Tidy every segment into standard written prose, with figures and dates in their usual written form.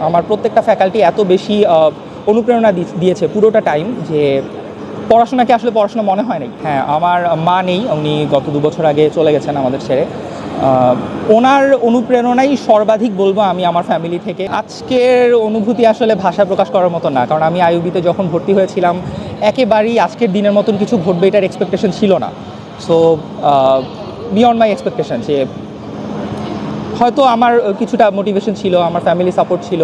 আমার প্রত্যেকটা ফ্যাকাল্টি এত বেশি অনুপ্রেরণা দিয়েছে পুরোটা টাইম যে পড়াশোনাকে আসলে পড়াশোনা মনে হয় নাই। হ্যাঁ, আমার মা নেই, উনি গত 2 বছর আগে চলে গেছেন আমাদের ছেড়ে। ওনার অনুপ্রেরণাই সর্বাধিক বলবো আমি আমার ফ্যামিলি থেকে। আজকের অনুভূতি আসলে ভাষায় প্রকাশ করার মতো না, কারণ আমি আইইউবিতে যখন ভর্তি হয়েছিলাম একেবারেই আজকের দিনের মতন কিছু ঘটবে এটার এক্সপেকটেশন ছিল না। সো বিয়ন্ড মাই এক্সপেকটেশন যে হয়তো আমার কিছুটা মোটিভেশন ছিল, আমার ফ্যামিলি সাপোর্ট ছিল,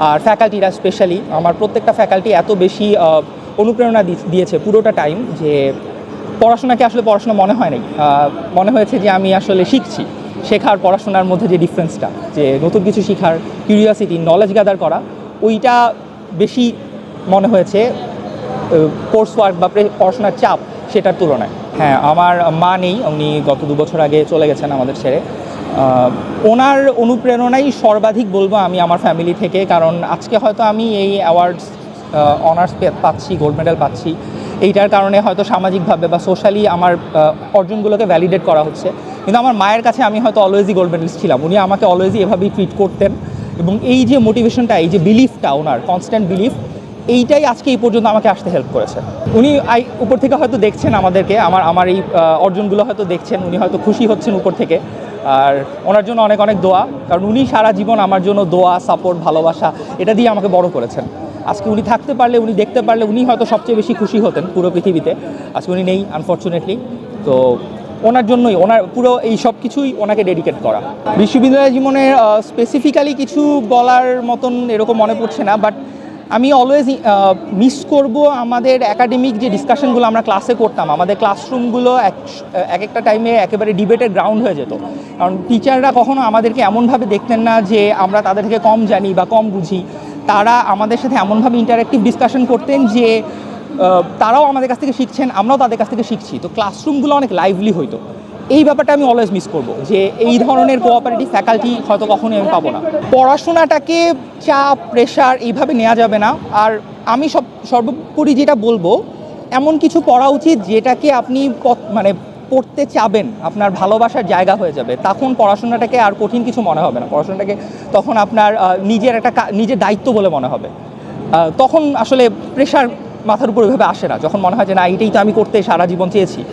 আর ফ্যাকাল্টিরা স্পেশালি আমার প্রত্যেকটা ফ্যাকাল্টি এত বেশি অনুপ্রেরণা দিয়েছে পুরোটা টাইম যে পড়াশোনাকে আসলে পড়াশোনা মনে হয় নাই। মনে হয়েছে যে আমি আসলে শিখছি। শেখার পড়াশোনার মধ্যে যে ডিফারেন্সটা, যে নতুন কিছু শেখার কিউরিয়াসিটি, নলেজ গ্যাদার করা, ওইটা বেশি মনে হয়েছে কোর্স ওয়ার্ক বা পড়াশোনার চাপ সেটার তুলনায়। হ্যাঁ, আমার মা নেই, উনি গত 2 বছর আগে চলে গেছেন আমাদের ছেড়ে। ওনার অনুপ্রেরণাই সর্বাধিক বলবো আমি আমার ফ্যামিলি থেকে, কারণ আজকে হয়তো আমি এই অ্যাওয়ার্ডস অনার্স পাচ্ছি, গোল্ড মেডেল পাচ্ছি, এইটার কারণে হয়তো সামাজিকভাবে বা সোশ্যালি আমার অর্জনগুলোকে ভ্যালিডেট করা হচ্ছে। কিন্তু আমার মায়ের কাছে আমি হয়তো অলওয়েজই গোল্ড মেডেলিস্ট ছিলাম, উনি আমাকে অলওয়েজই এভাবেই ট্রিট করতেন। এবং এই যে মোটিভেশনটা, এই যে বিলিফটা, ওনার কনস্ট্যান্ট বিলিফ, এইটাই আজকে এই পর্যন্ত আমাকে আসতে হেল্প করেছে। উনি উপর থেকে হয়তো দেখছেন আমাদেরকে, আমার এই অর্জনগুলো হয়তো দেখছেন, উনি হয়তো খুশি হচ্ছেন উপর থেকে। আর ওনার জন্য অনেক অনেক দোয়া, কারণ উনি সারা জীবন আমার জন্য দোয়া, সাপোর্ট, ভালোবাসা এটা দিয়ে আমাকে বড় করেছেন। আজকে উনি থাকতে পারলে, উনি দেখতে পারলে উনি হয়তো সবচেয়ে বেশি খুশি হতেন পুরো পৃথিবীতে। আজকে উনি নেই আনফর্চুনেটলি। তো ওনার জন্যই, ওনার পুরো এই সব কিছুই ওনাকে ডেডিকেট করা। বিশ্ববিদ্যালয় জীবনের স্পেসিফিক্যালি কিছু বলার মতন এরকম মনে পড়ছে না, বাট আমি অলওয়েজ মিস করব আমাদের একাডেমিক যে ডিসকাশনগুলো আমরা ক্লাসে করতাম। আমাদের ক্লাসরুমগুলো এক একটা টাইমে একেবারে ডিবেটের গ্রাউন্ড হয়ে যেত, কারণ টিচাররা কখনো আমাদেরকে এমনভাবে দেখতেন না যে আমরা তাদের থেকে কম জানি বা কম বুঝি। তারা আমাদের সাথে এমনভাবে ইন্টারেক্টিভ ডিসকাশন করতেন যে তারাও আমাদের কাছ থেকে শিখছেন, আমরাও তাদের কাছ থেকে শিখছি। তো ক্লাসরুমগুলো অনেক লাইভলি হইতো। এই ব্যাপারটা আমি অলওয়েজ মিস করব, যে এই ধরনের কোঅপারেটিভ ফ্যাকাল্টি হয়তো কখনোই আমি পাবো না। পড়াশোনাটাকে চাপ, প্রেশার এইভাবে নেওয়া যাবে না। আর আমি সর্বোপরি যেটা বলবো, এমন কিছু পড়া উচিত যেটাকে আপনি মানে পড়তে চাবেন, আপনার ভালোবাসার জায়গা হয়ে যাবে। তখন পড়াশোনাটাকে আর কঠিন কিছু মনে হবে না, পড়াশোনাটাকে তখন আপনার নিজের দায়িত্ব বলে মনে হবে। তখন আসলে প্রেশার মাথার উপর ওইভাবে আসে না, যখন মনে হয় যে না, এইটাই তো আমি করতে সারা জীবন চেয়েছি।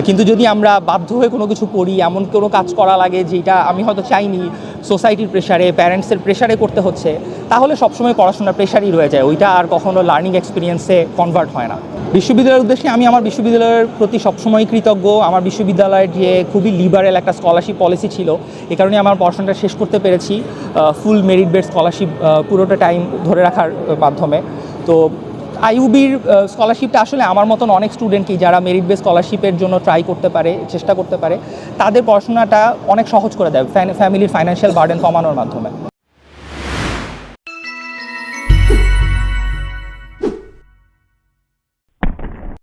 কিন্তু যদি আমরা বাধ্য হয়ে কোনো কিছু করি, এমন কোনো কাজ করা লাগে যেটা আমি হয়তো চাইনি, সোসাইটির প্রেশারে, প্যারেন্টসের প্রেশারে করতে হচ্ছে, তাহলে সবসময় পড়াশোনার প্রেশারই রয়ে যায়, ওইটা আর কখনো লার্নিং এক্সপিরিয়েন্সে কনভার্ট হয় না। বিশ্ববিদ্যালয়ের উদ্দেশ্যে আমি আমার বিশ্ববিদ্যালয়ের প্রতি সবসময় কৃতজ্ঞ। আমার বিশ্ববিদ্যালয়ের যে খুবই লিবারেল একটা স্কলারশিপ পলিসি ছিল, এই কারণে আমার পড়াশোনাটা শেষ করতে পেরেছি ফুল মেরিট বেসড স্কলারশিপ পুরোটা টাইম ধরে রাখার মাধ্যমে। তো আইইউবির স্কলারশিপটা আসলে আমার মতন অনেক স্টুডেন্টকেই, যারা মেরিট বেস স্কলারশিপের জন্য ট্রাই করতে পারে, চেষ্টা করতে পারে, তাদের পড়াশোনাটা অনেক সহজ করে দেয় ফ্যামিলির ফাইন্যান্সিয়াল বার্ডেন কমানোর মাধ্যমে।